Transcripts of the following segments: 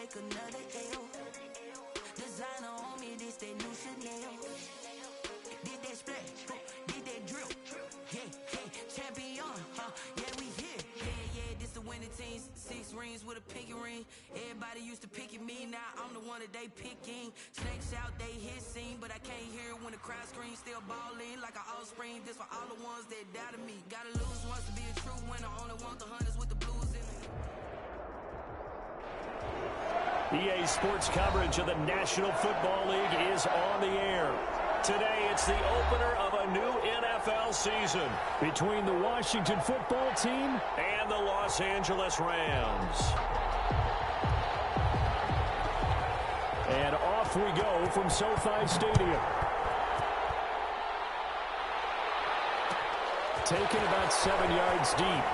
take another L. Designer on me, this that new Chanel. Did that splash, did that drill. Yeah, champion, yeah, we here. Yeah, this the winning team. 6 rings with a pinky ring. Everybody used to pick at me, now I'm the one that they picking. Snakes out, they hit scene, but I can't hear it when the crowd screams. Still balling like an offspring. This for all the ones that doubted me. Gotta lose once to be a true winner. Only want the hunters with the blues in it. EA Sports coverage of the National Football League is on the air. Today, it's the opener of a new NFL season between the Washington Football Team and the Los Angeles Rams. And off we go from SoFi Stadium. Taken about 7 yards deep.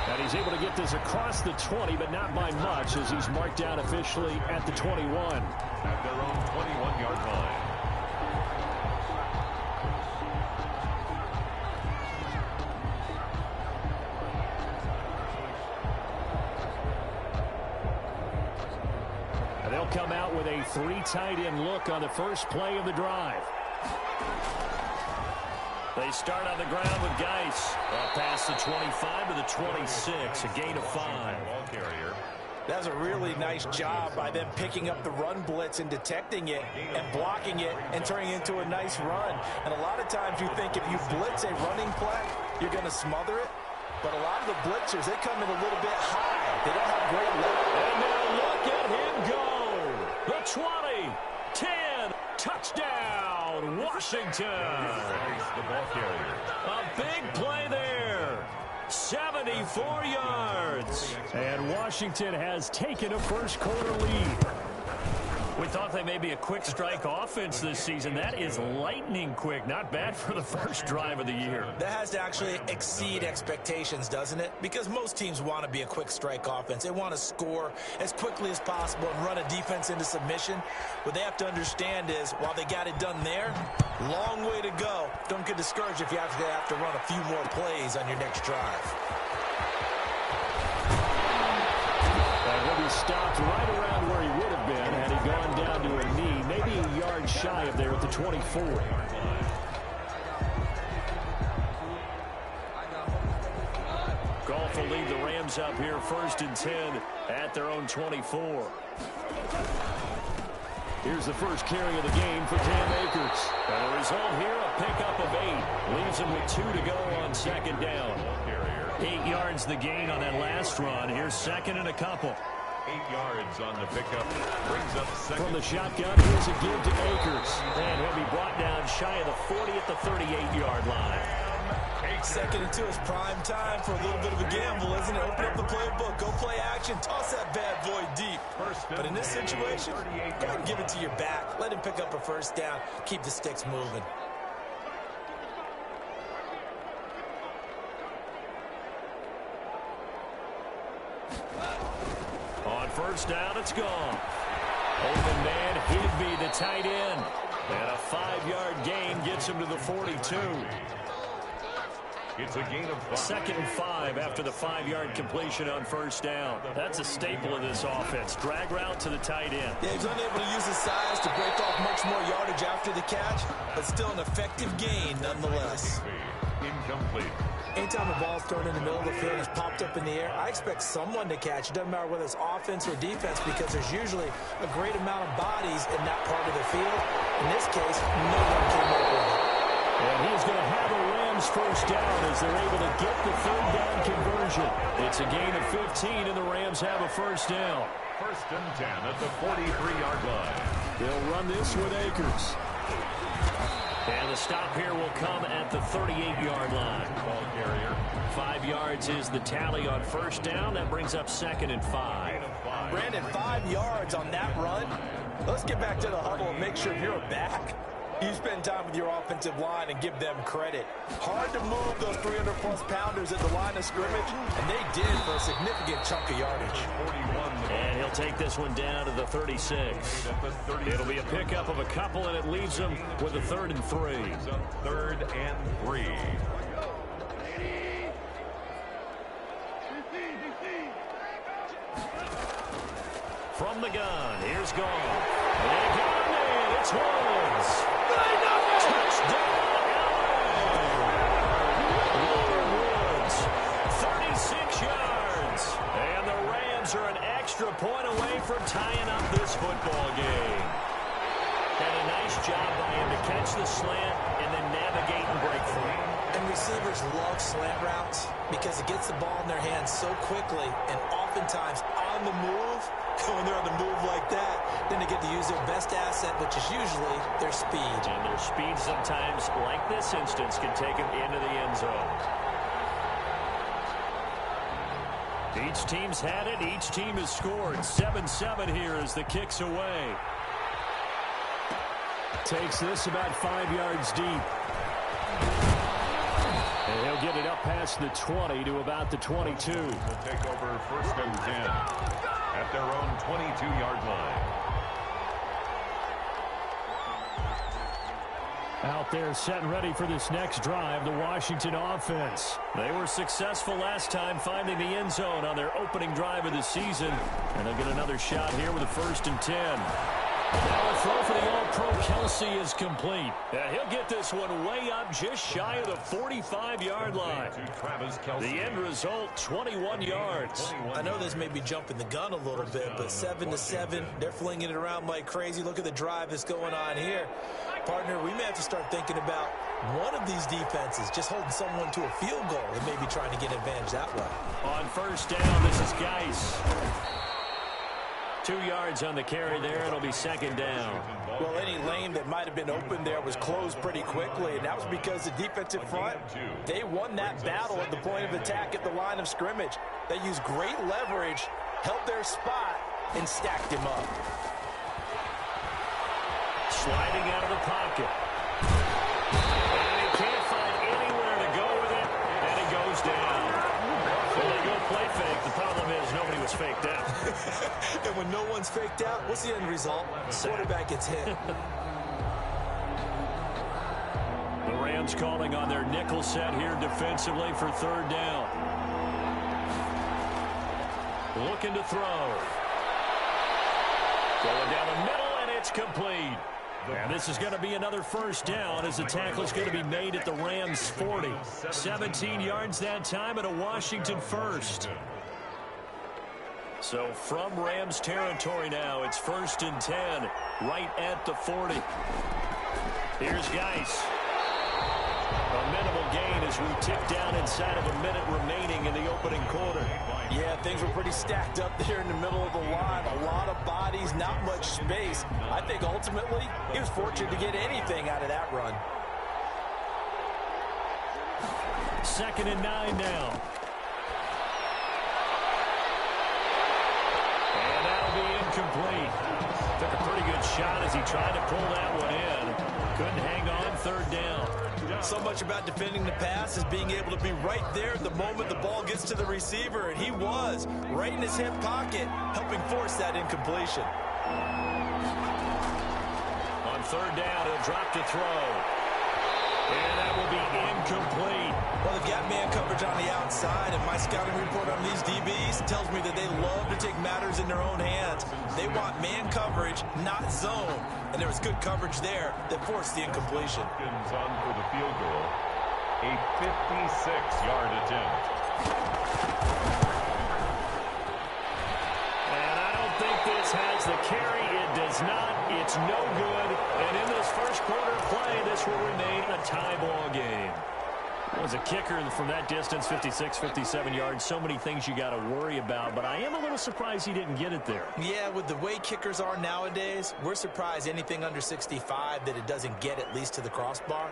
And he's able to get this across the 20, but not by much, as he's marked down officially at the 21. At their own 21-yard line. And they'll come out with a 3 tight end look on the first play of the drive. They start on the ground with Geis. Past the 25 to the 26, a gain of 5. That's a really nice job by them picking up the run blitz and detecting it and blocking it and turning it into a nice run. And a lot of times you think if you blitz a running play, you're going to smother it. But a lot of the blitzers, they come in a little bit high. They don't have great leverage. And now look at him go. The 20, 10, touchdown, Washington. A big play there. 74 yards. And Washington has taken a first quarter lead. We thought they may be a quick strike offense this season. That is lightning quick. Not bad for the first drive of the year. That has to actually exceed expectations, doesn't it? Because most teams want to be a quick strike offense. They want to score as quickly as possible and run a defense into submission. What they have to understand is, while they got it done there, long way to go. Don't get discouraged if you have to run a few more plays on your next drive. And he'll be stopped right around where he would have been had he gone down to a knee, maybe a yard shy of there at the 24. Goff will lead the Rams up here 1st and 10 at their own 24. Here's the first carry of the game for Cam Akers. And the result here, a pickup of 8. Leaves him with 2 to go on 2nd down. 8 yards the gain on that last run. Here's 2nd and a couple. 8 yards on the pickup. Brings up 2nd. From the shotgun, here's a give to Akers. And he'll be brought down shy of the 40 at the 38-yard line. 2nd and 2 is prime time for a little bit of a gamble, isn't it? Open up the playbook, go play action, toss that bad boy deep. But in this situation, go ahead and give it to your back. Let him pick up a 1st down. Keep the sticks moving. On 1st down, it's gone. Open man, Higby, the tight end. And a 5-yard gain gets him to the 42. It's a gain of 5. 2nd and 5 after the 5-yard completion on 1st down. That's a staple of this offense. Drag route to the tight end. Yeah, he's unable to use his size to break off much more yardage after the catch, but still an effective gain nonetheless. Incomplete. Anytime the ball's thrown in the middle of the field and is popped up in the air, I expect someone to catch. It doesn't matter whether it's offense or defense, because there's usually a great amount of bodies in that part of the field. In this case, no one came up with it. And he's going to have a Rams 1st down as they're able to get the 3rd down conversion. It's a gain of 15, and the Rams have a 1st down. 1st and 10 at the 43-yard line. They'll run this with Akers. And the stop here will come at the 38-yard line. Ball carrier. 5 yards is the tally on 1st down. That brings up 2nd and 5. Brandon, 5 yards on that run. Let's get back to the huddle and make sure if you're a back, you spend time with your offensive line and give them credit. Hard to move those 300-plus pounders at the line of scrimmage, and they did for a significant chunk of yardage. 41. And he'll take this one down to the 36. It'll be a pickup of a couple, and it leaves them with a 3rd and 3. 3rd and 3. From the gun, here's Goff. They got him in. It's Woods. Touchdown, Woods, 36 yards. And the Rams are an extra point away from tying up this football game. And a nice job by him to catch the slant and then navigate and break free. And receivers love slant routes because it gets the ball in their hands so quickly and oftentimes on the move. When they're on the move like that, then they get to use their best asset, which is usually their speed. And their speed sometimes, like this instance, can take them into the end zone. Each team's had it. Each team has scored. 7-7 here as the kick's away. Takes this about 5 yards deep. And he'll get it up past the 20 to about the 22. Will take over 1st and 10 at their own 22-yard line. Out there set and ready for this next drive, the Washington offense. They were successful last time finding the end zone on their opening drive of the season. And they'll get another shot here with a 1st and 10. Now a throw for the All-Pro Kelsey is complete. And he'll get this one way up just shy of the 45-yard line. The end result, 21 yards. I know this may be jumping the gun a little bit, but 7-7, they're flinging it around like crazy. Look at the drive that's going on here. Partner, we may have to start thinking about one of these defenses just holding someone to a field goal and maybe trying to get an advantage that way. On 1st down, this is Geis. 2 yards on the carry there. It'll be 2nd down. Well, any lane that might have been open there was closed pretty quickly, and that was because the defensive front, they won that battle at the point of attack at the line of scrimmage. They used great leverage, held their spot, and stacked him up. Sliding out of the pocket. And he can't find anywhere to go with it, and it goes down. Well, they go play fake. The problem is nobody was faked out. And when no one's faked out, what's the end result? The quarterback gets hit. The Rams calling on their nickel set here defensively for 3rd down. Looking to throw. Going down the middle, and it's complete. And this is going to be another 1st down as the tackle's going to be made at the Rams' 40. 17 yards that time and a Washington 1st. So from Rams territory now, it's 1st and 10, right at the 40. Here's Geis. A minimal gain as we tick down inside of a minute remaining in the opening quarter. Yeah, things were pretty stacked up there in the middle of the line. A lot of bodies, not much space. I think ultimately he was fortunate to get anything out of that run. 2nd and 9 now. And that'll be incomplete. Took a pretty good shot as he tried to pull that one in. Couldn't hang on. 3rd down. So much about defending the pass is being able to be right there at the moment the ball gets to the receiver, and he was right in his hip pocket, helping force that incompletion. On 3rd down, he'll drop to throw. And that will be incomplete. Well, they've got man coverage on the outside, and my scouting report on these DBs tells me that they love to take matters in their own hands. They want man coverage, not zone. And there was good coverage there that forced the incompletion. On for the field goal. A 56-yard attempt. And I don't think this has the carry. It does not. It's no good. And in this 1st quarter play, this will remain a tie ball game. Was a kicker from that distance, 56, 57 yards. So many things you got to worry about, but I am a little surprised he didn't get it there. Yeah, with the way kickers are nowadays, we're surprised anything under 65 that it doesn't get at least to the crossbar.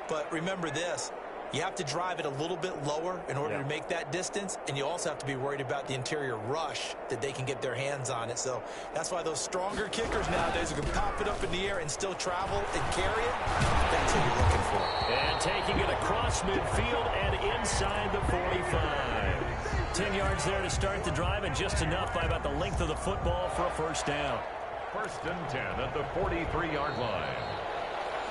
But remember this. You have to drive it a little bit lower in order to make that distance, and you also have to be worried about the interior rush that they can get their hands on it. So that's why those stronger kickers nowadays are going to pop it up in the air and still travel and carry it. That's what you're looking for. And taking it across midfield and inside the 45. 10 yards there to start the drive, and just enough by about the length of the football for a 1st down. 1st and 10 at the 43-yard line.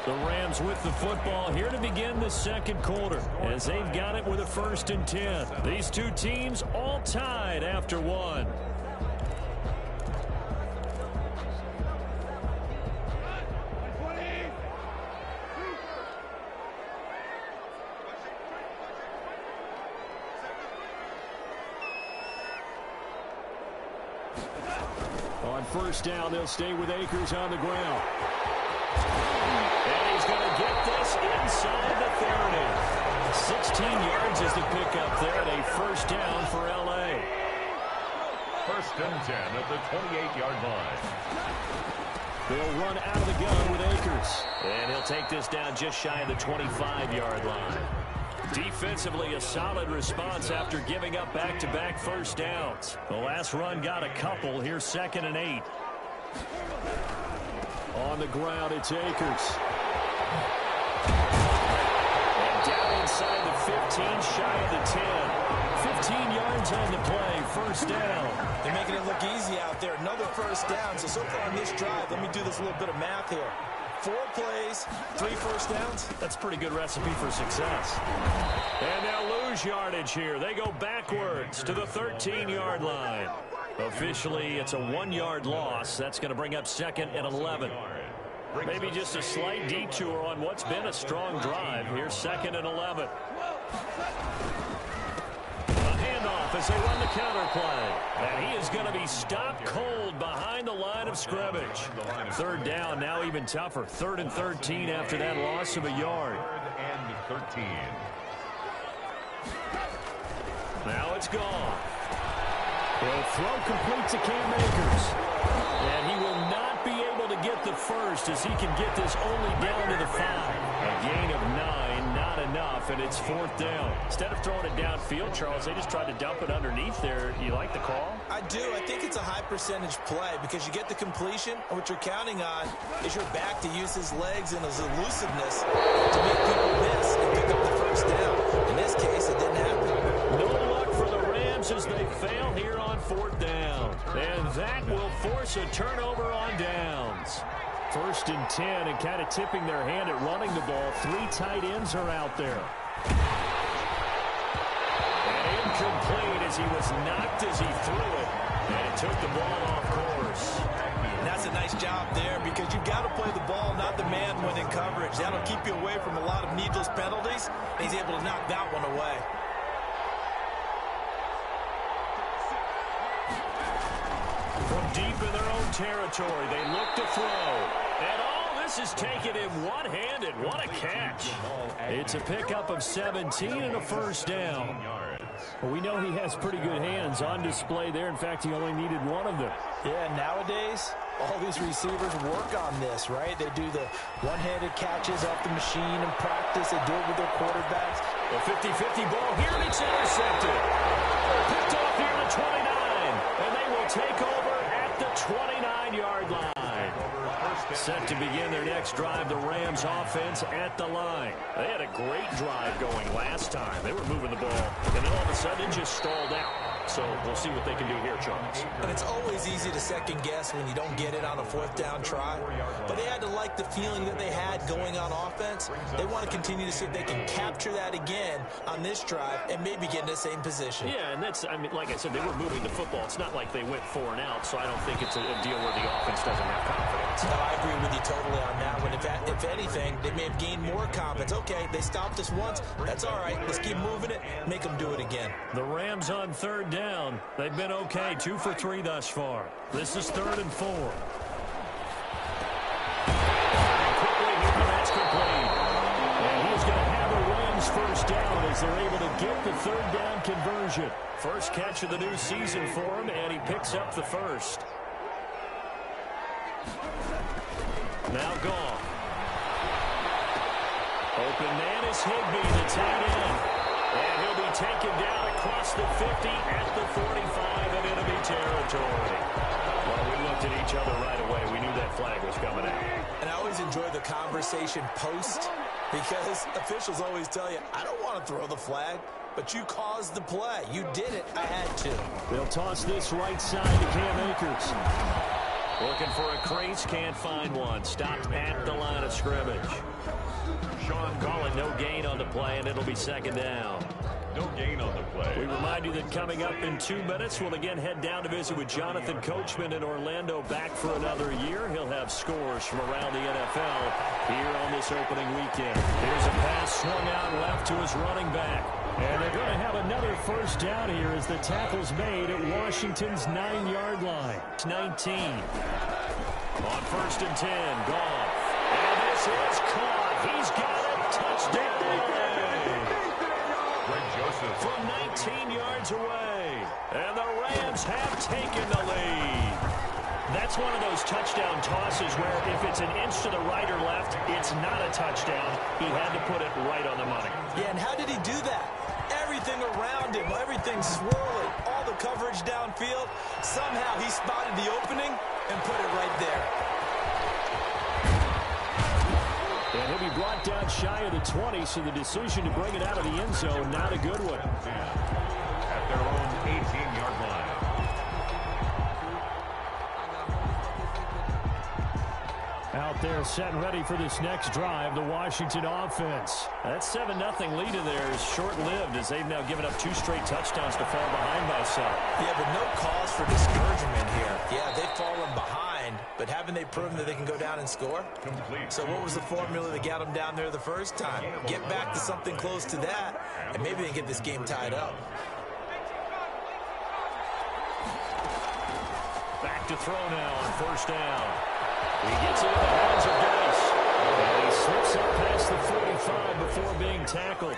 The Rams with the football here to begin the 2nd quarter as they've got it with a 1st and 10. These two teams all tied after one. On first down, they'll stay with Akers on the ground. And he's going to get this inside the 30. 16 yards is the pickup there, and a first down for L.A. First and 10 at the 28-yard line. They'll run out of the gun with Akers. And he'll take this down just shy of the 25-yard line. Defensively, a solid response after giving up back-to-back first downs. The last run got a couple. Here's 2nd and 8. On the ground, it's Akers. And down inside the 15, shy of the 10. 15 yards on the play, first down. They're making it look easy out there. Another first down. So far on this drive, let me do this little bit of math here. 4 plays, 3 first downs. That's a pretty good recipe for success. And they'll lose yardage here. They go backwards to the 13-yard line. Officially, it's a 1-yard loss. That's going to bring up 2nd and 11. Maybe just a slight detour on what's been a strong drive. Here's 2nd and 11. As they run the counter play. And he is going to be stopped cold behind the line of scrimmage. Third down, now even tougher. 3rd and 13 after that loss of a yard. 3rd and 13. Now it's gone. The throw complete to Cam Akers. And he will not be able to get the first as he can get this only down to the 5. A gain of 9, not enough, and it's 4th down. Instead of throwing it downfield, Charles, they just tried to dump it underneath there. You like the call? I do. I think it's a high percentage play because you get the completion, and what you're counting on is your back to use his legs and his elusiveness to make people miss and pick up the first down. In this case, it didn't happen. No luck for the Rams as they fail here on 4th down. And that will force a turnover on downs. 1st and 10, and kind of tipping their hand at running the ball. 3 tight ends are out there. And incomplete as he was knocked as he threw it. And it took the ball off course. And that's a nice job there because you've got to play the ball, not the man when in coverage. That'll keep you away from a lot of needless penalties. And he's able to knock that one away. From deep in their own territory, they look to throw. And all this is taken in one-handed. What a catch. It's a pickup of 17 and a first down. Well, we know he has pretty good hands on display there. In fact, he only needed one of them. Yeah, nowadays, all these receivers work on this, right? They do the one-handed catches off the machine in practice. They do it with their quarterbacks. A 50-50 ball here, and it's intercepted. Picked off here to 29. And they will take over at the 29-yard line. Set to begin their next drive, the Rams offense at the line. They had a great drive going last time. They were moving the ball, and then all of a sudden it just stalled out. So we'll see what they can do here, Charles. And it's always easy to second guess when you don't get it on a 4th down try. But they had to like the feeling that they had going on offense. They want to continue to see if they can capture that again on this drive and maybe get in the same position. Yeah, and that's, I mean, like I said, they were moving the football. It's not like they went 4 and out, so I don't think it's a deal where the offense doesn't have confidence. No, I agree with you totally on that one. If anything, they may have gained more confidence. Okay, they stopped us once. That's all right. Let's keep moving it. Make them do it again. The Rams on 3rd down. They've been okay, 2 for 3 thus far. This is 3rd and 4. Quickly here, that's complete. And he's going to have a Rams first down as they're able to get the 3rd down conversion. First catch of the new season for him, and he picks up the first. Now gone. Open man is Higbee, the tight end. And he'll be taken down across the 50 at the 45 of enemy territory. Well, we looked at each other right away. We knew that flag was coming out. And I always enjoy the conversation post because officials always tell you, I don't want to throw the flag, but you caused the play. You did it. I had to. They'll toss this right side to Cam Akers. Looking for a crease, can't find one. Stopped at the line of scrimmage. Sean calling no gain on the play, and it'll be 2nd down. No gain on the play. We remind you that coming up in 2 minutes, we'll again head down to visit with Jonathan Coachman in Orlando, back for another year. He'll have scores from around the NFL here on this opening weekend. Here's a pass swung out left to his running back. And they're going to have another first down here as the tackle's made at Washington's 9-yard line. It's 19. On 1st and 10, Goff. And this is caught. He's got it. Touchdown. Greg Joseph. From 19 yards away. And the Rams have taken the lead. That's one of those touchdown tosses where if it's an inch to the right or left, it's not a touchdown. He had to put it right on the money. Yeah, and how did he do that? Everything around him, everything's swirling, all the coverage downfield. Somehow he spotted the opening and put it right there. And he'll be brought down shy of the 20, so the decision to bring it out of the end zone, not a good one. At their own 18-yard line. Out there set and ready for this next drive, the Washington offense. That 7-0 lead in there is short-lived as they've now given up 2 straight touchdowns to fall behind by some. Yeah, but no cause for discouragement here. Yeah, they've fallen behind, but haven't they proven that they can go down and score? Complete. So what was the formula that got them down there the first time? Get back to something close to that, and maybe they can get this game tied up. Back to throw now on 1st down. He gets it in the hands of Dice. And he slips up past the 45 before being tackled.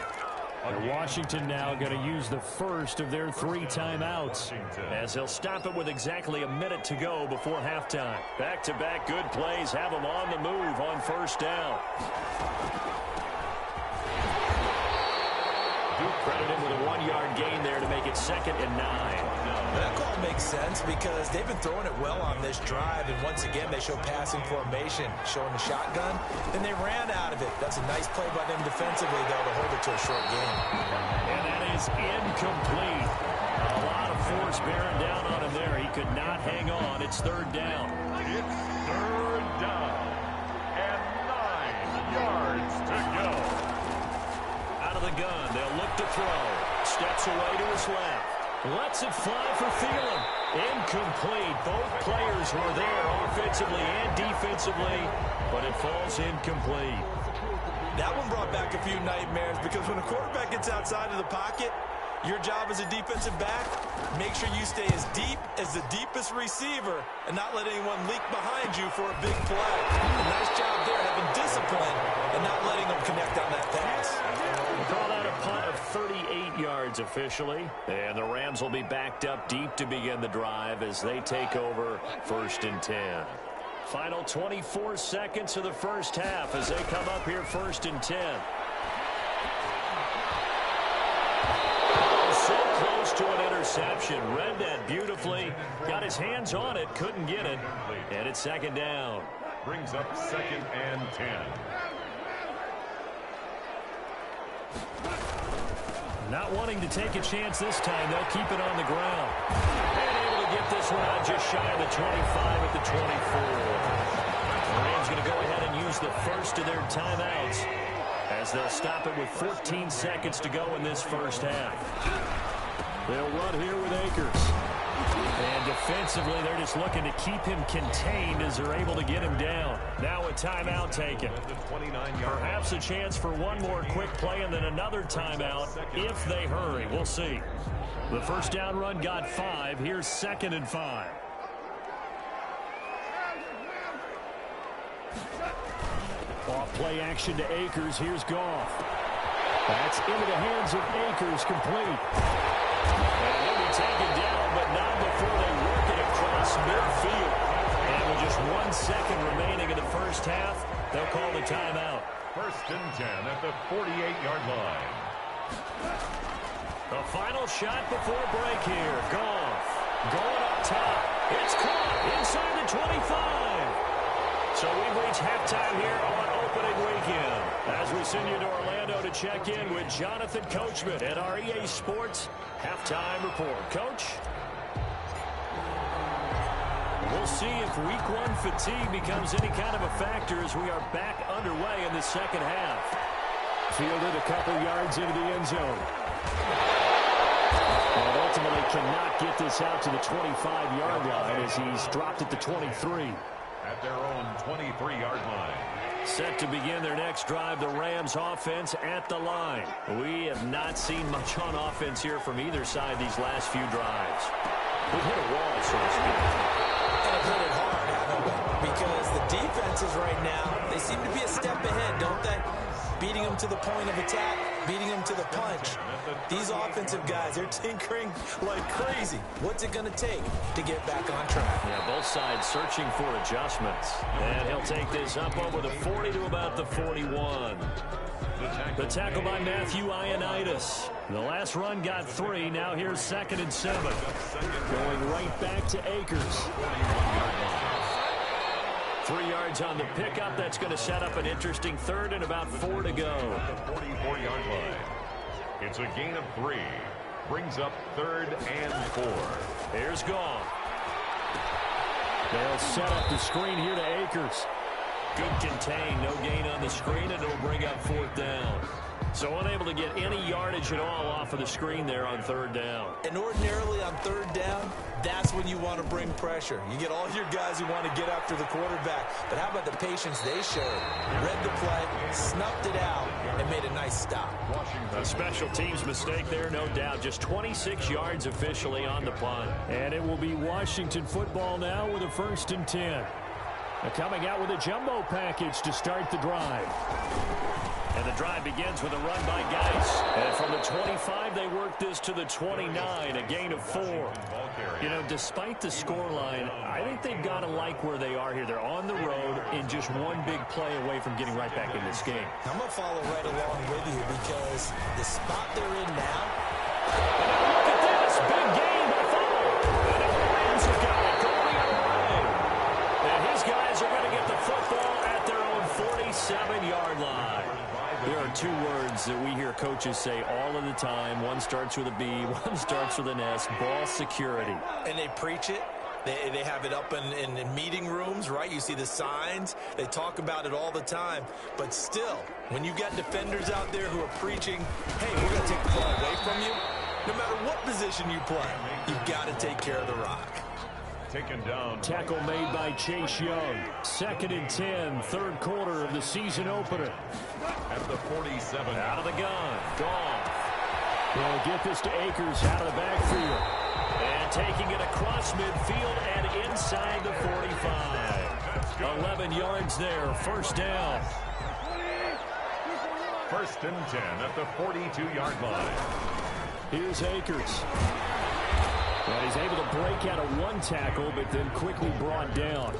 And Washington now going to use the first of their 3 timeouts as they'll stop it with exactly a minute to go before halftime. Back-to-back good plays have them on the move on 1st down. Duke credit him with a 1-yard gain there to make it 2nd and 9. That call makes sense because they've been throwing it well on this drive, and once again they show passing formation, showing the shotgun, and they ran out of it. That's a nice play by them defensively, though, to hold it to a short game. And that is incomplete. A lot of force bearing down on him there. He could not hang on. It's 3rd down. It's 3rd down. And 9 yards to go. Out of the gun, they'll look to throw. Steps away to his left. Lets it fly for Thielen. Incomplete. Both players were there offensively and defensively, but it falls incomplete. That one brought back a few nightmares because when a quarterback gets outside of the pocket, your job as a defensive back, make sure you stay as deep as the deepest receiver and not let anyone leak behind you for a big play. A nice job there having discipline and not letting them connect on that pass. Call that a punt of 38 yards officially. And the Rams will be backed up deep to begin the drive as they take over 1st and 10. Final 24 seconds of the first half as they come up here 1st and 10. So close to an interception. Read that beautifully. Got his hands on it. Couldn't get it. And it's 2nd down. Brings up 2nd and 10. Not wanting to take a chance this time, they'll keep it on the ground. And able to get this one out just shy of the 25 at the 24. The Rams going to go ahead and use the first of their timeouts as they'll stop it with 14 seconds to go in this first half. They'll run here with Akers. And defensively, they're just looking to keep him contained as they're able to get him down. Now a timeout taken. Perhaps a chance for one more quick play and then another timeout if they hurry. We'll see. The first down run got 5. Here's 2nd and 5. Off play action to Akers. Here's Goff. That's into the hands of Akers, complete. And he'll be taken down, but not before they work it across midfield. And with just 1 second remaining in the first half, they'll call the timeout. 1st and 10 at the 48-yard line. The final shot before break here. Goff going up top. It's caught inside the 25. So we've reached halftime here on opening weekend as we send you to Orlando to check in with Jonathan Coachman at our EA Sports Halftime Report. Coach? We'll see if Week 1 fatigue becomes any kind of a factor as we are back underway in the second half. Fielded a couple yards into the end zone. And ultimately cannot get this out to the 25-yard line as he's dropped at the 23. At their own 23-yard line. Set to begin their next drive, the Rams offense at the line. We have not seen much on offense here from either side these last few drives. We've hit a wall, so to speak. And have hit it hard, haven't we? Because the defenses right now, they seem to be a step ahead, don't they? Beating them to the point of attack, beating them to the punch. These offensive guys, they're tinkering like crazy. What's it going to take to get back on track? Yeah, both sides searching for adjustments. And he'll take this up over the 40 to about the 41. The tackle by Matthew Ioannidis. The last run got 3. Now here's 2nd and 7. Going right back to Akers. 3 yards on the pickup. That's going to set up an interesting 3rd and about 4 to go. The 44-yard line. It's a gain of 3. Brings up 3rd and 4. Here's Goff. They'll set up the screen here to Akers. Good contain. No gain on the screen, and it'll bring up 4th down. So unable to get any yardage at all off of the screen there on 3rd down. And ordinarily on 3rd down, that's when you want to bring pressure. You get all your guys who want to get after the quarterback. But how about the patience they showed? Read the play, snuffed it out, and made a nice stop. A special teams mistake there, no doubt. Just 26 yards officially on the punt. And it will be Washington football now with a 1st and 10. They're coming out with a jumbo package to start the drive. And the drive begins with a run by Geis. And from the 25, they work this to the 29, a gain of 4. You know, despite the scoreline, I think they've got to like where they are here. They're on the road and just one big play away from getting right back in this game. I'm going to follow right along with you because the spot they're in now. Look at this. Big game by Fuller. And the Rams have got it going away. And his guys are going to get the football at their own 47-yard line. There are 2 words that we hear coaches say all of the time. One starts with a B, one starts with an S, ball security. And they preach it. They have it up in meeting rooms, right? You see the signs. They talk about it all the time. But still, when you got defenders out there who are preaching, hey, we're going to take the ball away from you, no matter what position you play, you've got to take care of the rock. Taken down. Tackle made by Chase Young. 2nd and 10, 3rd quarter of the season opener. At the 47. Out of the gun. Goff. They'll get this to Akers out of the backfield. And taking it across midfield and inside the 45. 11 yards there. 1st down. 1st and 10 at the 42-yard line. Here's Akers. And he's able to break out of 1 tackle, but then quickly brought down.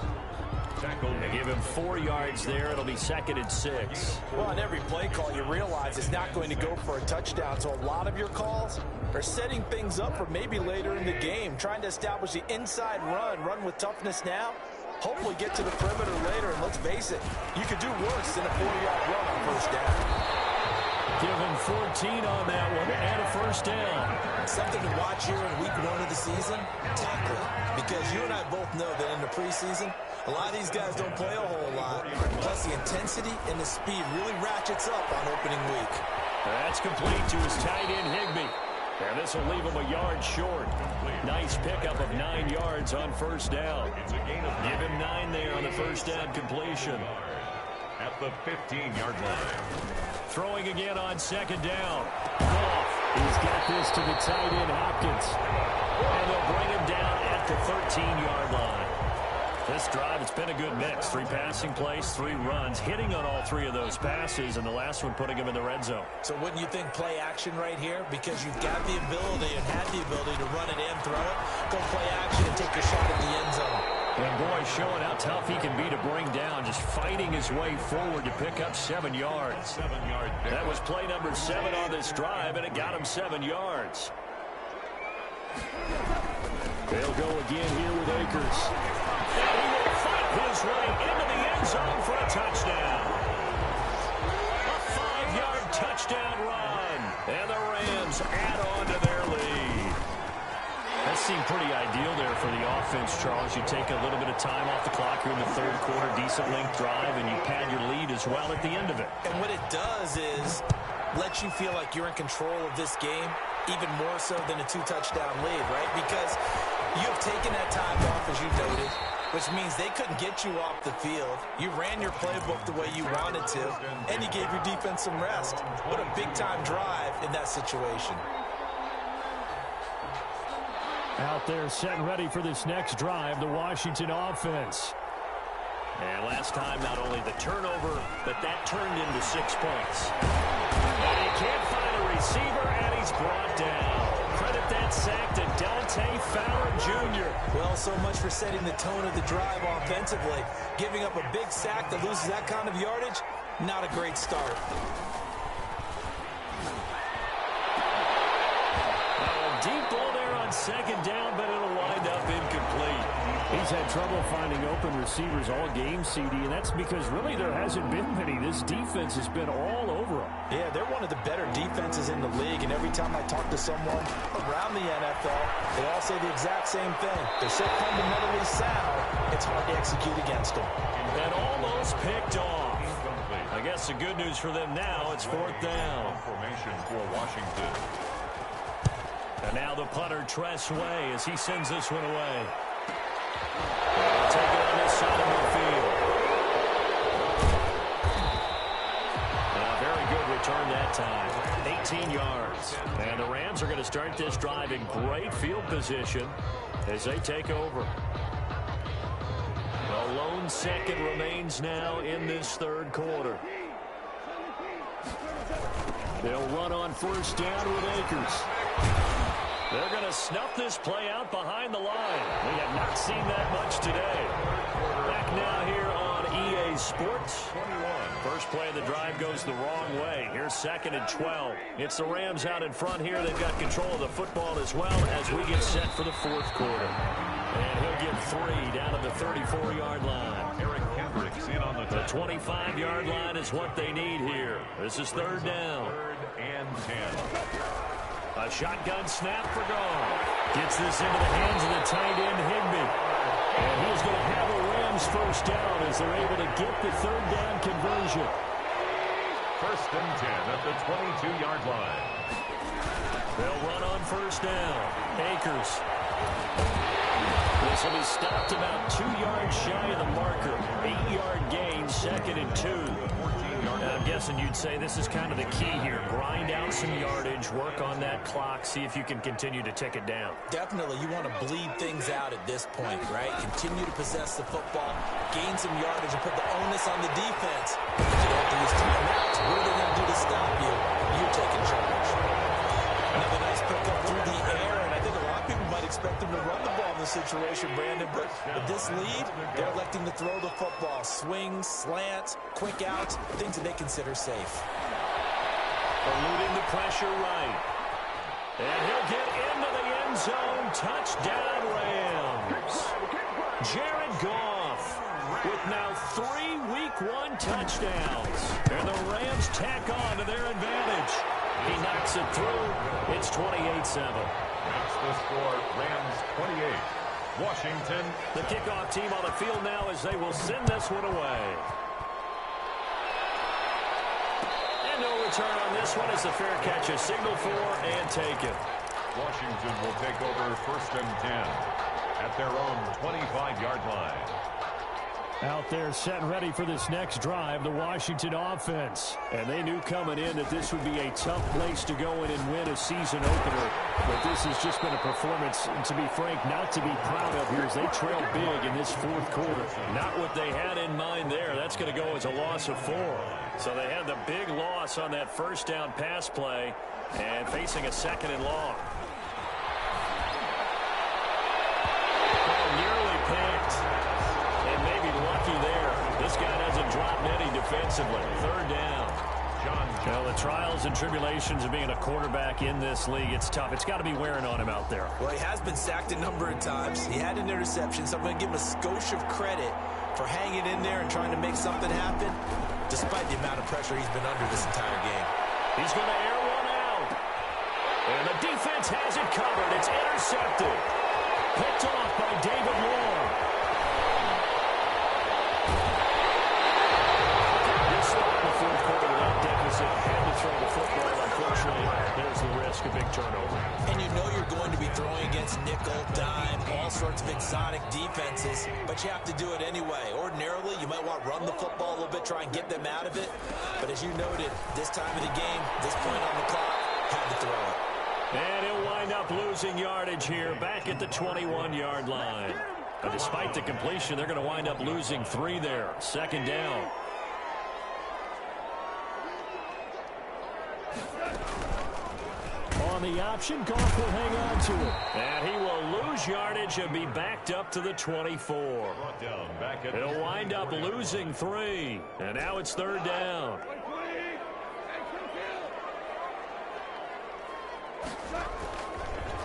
They give him 4 yards there. It'll be 2nd and 6. Well, on every play call, you realize it's not going to go for a touchdown. So a lot of your calls are setting things up for maybe later in the game, trying to establish the inside run with toughness now. Hopefully get to the perimeter later. And let's face it, you could do worse than a 40-yard run on 1st down. Give him 14 on that one and a 1st down. Something to watch here in week 1 of the season, tackling. Because you and I both know that in the preseason, a lot of these guys don't play a whole lot. Plus, the intensity and the speed really ratchets up on opening week. That's complete to his tight end, Higbee. And this will leave him a yard short. Nice pickup of 9 yards on 1st down. Give him 9 there on the 1st down completion. At the 15-yard line. Throwing again on 2nd down. Goff. He's got this to the tight end, Hopkins. And they'll bring him down at the 13-yard line. This drive, it's been a good mix. 3 passing plays, 3 runs, hitting on all 3 of those passes, and the last one putting him in the red zone. So wouldn't you think play action right here? Because you've got the ability and had the ability to run it and throw it. Go play action and take a shot at the end zone. And boy, showing how tough he can be to bring down, just fighting his way forward to pick up 7 yards. That was play number 7 on this drive, and it got him 7 yards. They'll go again here with Akers. And he will fight his way into the end zone for a touchdown. A 5-yard touchdown run. And the Rams add on to their lead. That seemed pretty ideal there for the offense, Charles. You take a little bit of time off the clock here in the 3rd quarter, decent length drive, and you pad your lead as well at the end of it. And what it does is let you feel like you're in control of this game, even more so than a 2-touchdown lead, right? Because you have taken that time off, as you noted. which means they couldn't get you off the field. You ran your playbook the way you wanted to, and you gave your defense some rest. What a big-time drive in that situation. Out there setting ready for this next drive, the Washington offense. And last time, not only the turnover, but that turned into 6 points. And he can't find a receiver, and he's brought down. Credit that sack to Dante Fowler Jr. Well, so much for setting the tone of the drive offensively. Giving up a big sack that loses that kind of yardage, not a great start. Deep ball there on second down, but it'll wind up incomplete. He's had trouble finding open receivers all game, CD, and that's because really there hasn't been many. This defense has been all over them. Yeah, they're one of the better defenses in the league, and every time I talk to someone around the NFL, they all say the exact same thing. They're so fundamentally sound, it's hard to execute against them. And almost picked off. I guess the good news for them now, it's fourth down. Formation for Washington. And now the punter, Tress Way, as he sends this one away. They'll take it on this side of midfield. Very good return that time. 18 yards. And the Rams are going to start this drive in great field position as they take over. The lone second remains now in this third quarter. They'll run on first down with Akers. They're going to snuff this play out behind the line. We have not seen that much today. Back now here on EA Sports. 21. First play of the drive goes the wrong way. Here's 2nd and 12. It's the Rams out in front here. They've got control of the football as well as we get set for the fourth quarter. And he'll get 3 down to the 34-yard line. Eric Kendricks in on The 25-yard line is what they need here. This is third down. 3rd and 10. A shotgun snap for Goff. Gets this into the hands of the tight end, Higbee. And he's going to have a Rams first down as they're able to get the third down conversion. 1st and 10 at the 22-yard line. They'll run on first down. Akers. This will be stopped about 2 yards shy of the marker. 8-yard gain, 2nd and 2. I'm guessing you'd say this is kind of the key here. Grind out some yardage, work on that clock, see if you can continue to tick it down. Definitely, you want to bleed things out at this point, right? Continue to possess the football, gain some yardage, and put the onus on the defense. Because you don't have to use timeouts. What are they going to do to stop you? You're taking charge. Another nice pickup through the air, and I think a lot of people might expect them to run the ball in this situation, Brandon. But with this lead, they're electing to throw the football. Swings, slants, quick outs, things that they consider safe. Eluding the pressure right. And he'll get into the end zone. Touchdown, Rams. Jared Goff with now 3 Week 1 touchdowns. And the Rams tack on to their advantage. He knocks it through. It's 28-7. That's the score. Rams 28. Washington. The kickoff team on the field now as they will send this one away. And no return on this one as the fair catch is signaled for and taken. Washington will take over 1st and 10 at their own 25-yard line. Out there set ready for this next drive, the Washington offense. And they knew coming in that this would be a tough place to go in and win a season opener. But this has just been a performance, to be frank, not to be proud of here as they trail big in this fourth quarter. Not what they had in mind there. That's going to go as a loss of 4. So they had the big loss on that first down pass play and facing a 2nd and long. Nearly picked. And maybe lucky there. This guy doesn't drop many defensively. Third down. Well, the trials and tribulations of being a quarterback in this league, it's tough. It's got to be wearing on him out there. Well, he has been sacked a number of times. He had an interception, so I'm going to give him a skosh of credit for hanging in there and trying to make something happen, despite the amount of pressure he's been under this entire game. He's going to air one out. And the defense has it covered. It's intercepted. Picked off by David Moore. This spot in the fourth quarter without deficit. Had to throw the football. Unfortunately, there's the risk of big turnover. And you know you're going to be throwing against nickel, dime, all sorts of exotic defenses, but you have to do it anyway. Ordinarily, you might want to run the football a little bit, try and get them out of it. But as you noted, this time of the game, this point on the clock, had to throw it. And he'll wind up losing yardage here back at the 21-yard line. But despite the completion, they're going to wind up losing 3 there. Second down. On the option, Goff will hang on to it. And he will lose yardage and be backed up to the 24. He'll wind up losing 3. And now it's third down.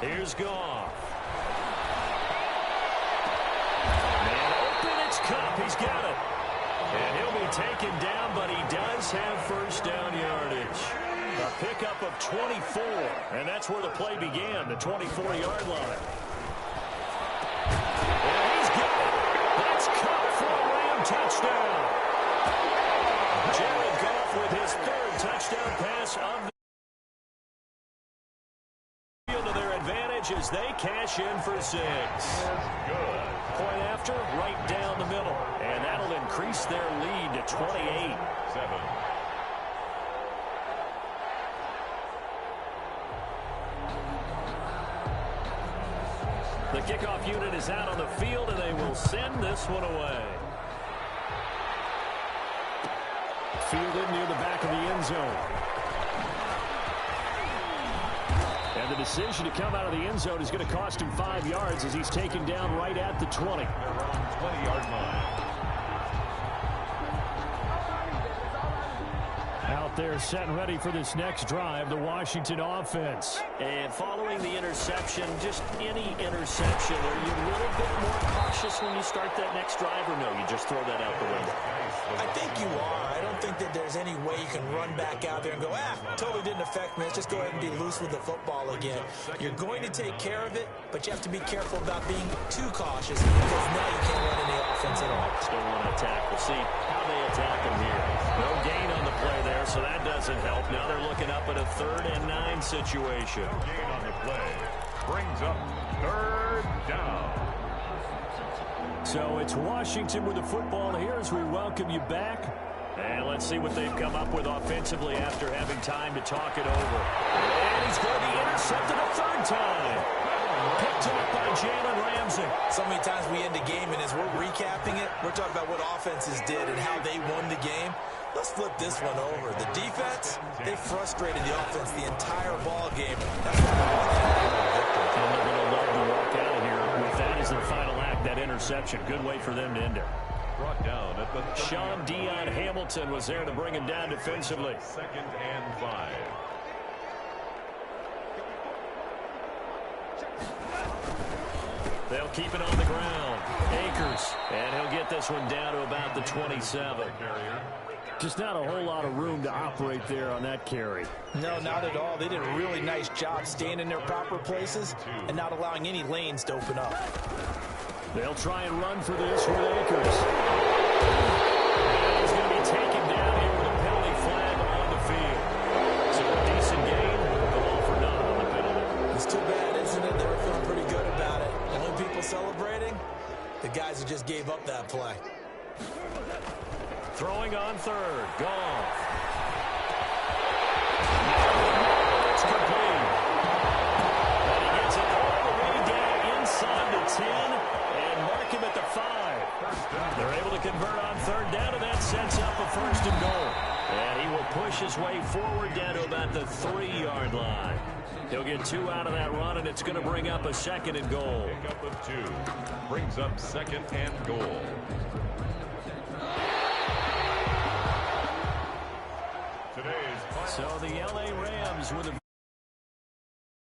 Here's Goff. Man open, it's Cup. He's got it. And he'll be taken down, but he does have first down yardage. A pickup of 24, and that's where the play began, the 24-yard line. And he's got it. That's Cup for a Ram touchdown. Jared Goff with his 3rd touchdown pass of the field to their advantage as they cash in for 6. Point after, right down the middle, and that'll increase their lead to 28-7. The kickoff unit is out on the field, and they will send this one away. Fielded near the back of the end zone. And the decision to come out of the end zone is going to cost him 5 yards as he's taken down right at the 20. They're on 20-yard line. Out there set and ready for this next drive, the Washington offense. And following the interception, just any interception, are you a little bit more cautious when you start that next drive, or no, you just throw that out the window? I think you are. I don't think that there's any way you can run back out there and go, totally didn't affect me. Let's just go ahead and be loose with the football again. You're going to take care of it, but you have to be careful about being too cautious because now you can't run any offense at all. Still want to attack. We'll see how they attack him here. No gain on the play there, so that doesn't help. Now they're looking up at a 3rd and 9 situation. No gain on the play. Brings up 3rd down. So it's Washington with the football here as we welcome you back. And let's see what they've come up with offensively after having time to talk it over. And he's going to be intercepted a 3rd time. Picked up by Jalen Ramsey. So many times we end a game, and as we're recapping it, we're talking about what offenses did and how they won the game. Let's flip this one over. The defense, they frustrated the offense the entire ball game. That's why we won that victory. And they're going to love to walk out of here with that as their final act, that interception. Good way for them to end it. Brought down at the Sean Dion Hamilton was there to bring him down defensively. 2nd and 5. They'll keep it on the ground. Akers. And he'll get this one down to about the 27. Just not a whole lot of room to operate there on that carry. No, not at all. They did a really nice job staying in their proper places and not allowing any lanes to open up. They'll try and run for this with Akers. He's going to be taken down here with a penalty flag on the field. So a decent game, but all for naught on the penalty. It's too bad, isn't it? They were feeling pretty good about it. The only people celebrating, the guys who just gave up that play. Throwing on 3rd. Goff. It's complete. And he gets it all the way down inside the 10 and mark him at the 5. They're able to convert on 3rd down, and that sets up a 1st and goal. And he will push his way forward down to about the 3-yard line. He'll get 2 out of that run, and it's going to bring up a 2nd and goal. Pickup of 2. Brings up 2nd and goal. So the LA Rams with a